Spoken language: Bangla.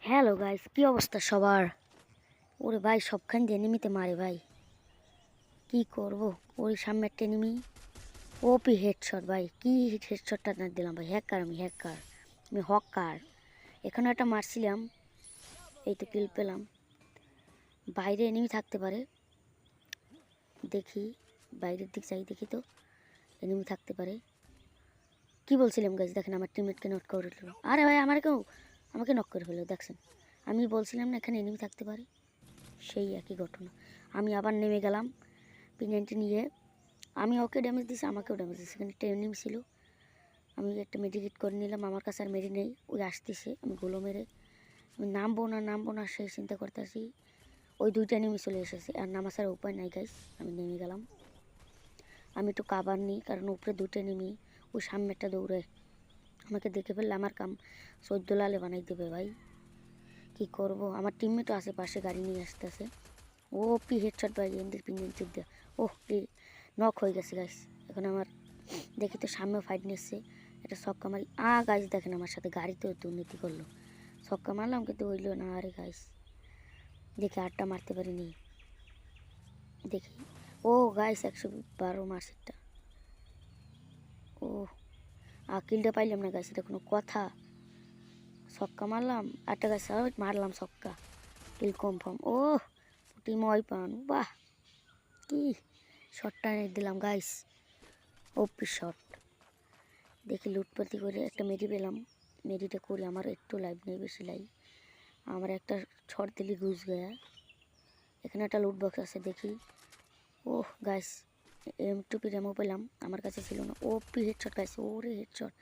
হ্যালো গাইস, কি অবস্থা সবার? ওরে ভাই, সবখান দিয়ে এনিমিতে মারে ভাই। কি করব? ওই সামনে একটা এনিমি, ওপি হেডশট ভাই। কি হেডশটটা না দিলাম ভাই! আমি হকার। এখানে একটা মারছিলাম, এই তো কিল পেলাম। বাইরে এনিমি থাকতে পারে, দেখি। বাইরের দিক যাই, দেখি তো এনিমি থাকতে পারে। কি বলছিলাম গাইস, দেখেন আমার টিমমেটকে নক করে ফেললো। আরে ভাই, আমাকে নক করে ফেললো, দেখছেন? আমি বলছিলাম না এখানে এনিমি থাকতে পারে, সেই একই ঘটনা। আমি আবার নেমে গেলাম P90 নিয়ে। আমি ওকে ড্যামেজ দিছি, আমাকেও ড্যামেজ দিচ্ছে। এখানে ট্রেনিং ছিল, আমি একটা মেডিকেট করে নিলাম। আমার কাছে আর মেডি নেই, ওই আসতেছে। আমি গোলো মেরে আমি নামবো না সেই চিন্তা করতেছি। ওই দুইটা নেমে চলে এসেছে, আর নামা ছাড়া উপায় নাই গাইস। আমি নেমে গেলাম। আমি একটু কাবার নিই, কারণ উপরে দুইটা নেমে ওই সামনেটা দৌড়ে আমাকে দেখে ফেললে আমার কাম 14 লালে বানাই দেবে ভাই। কি করব? আমার টিমমেটও আছে পাশে, গাড়ি নিয়ে আসতেছে। ও পি হেডশট ভাই, এমডি P90 দেয়া। ওহ, নক হয়ে গেছে গাইস। এখন আমার দেখি তো সামনে ফাইট নিচ্ছে। এটা ছক্কা মারি। গাইস দেখেন, আমার সাথে গাড়িতেও দুর্নীতি করলো। ছক্কা মারলাম কিন্তু হইলো না। আরে গাইস, দেখি আটটা মারতে পারিনি। দেখি, ও গাইস 112 মার্কসটা। ও কিলটা পাইলাম না গাইস, এটা কোনো কথা? ছক্কা মারলাম, আটটা গাইস মারলাম ছক্কা, কিল কনফার্ম। ও টিম ওয়াই পান, বাহ! কি শটটা এনে দিলাম গাইস, ওপি শট। দেখি লুটপাতি করে একটা মেডি পেলাম। মেডিটা করি, আমার একটু লাইভ নেই, বেশি লাইভ। আমার একটা ছড় দিলি ঘুষ গয়া। এখানে একটা লুট বক্স আছে, দেখি। ওহ গাইস, M2 রেমো পেলাম, আমার কাছে ছিল না। ওপি হেডশট গাইস, ওরে হেডশট।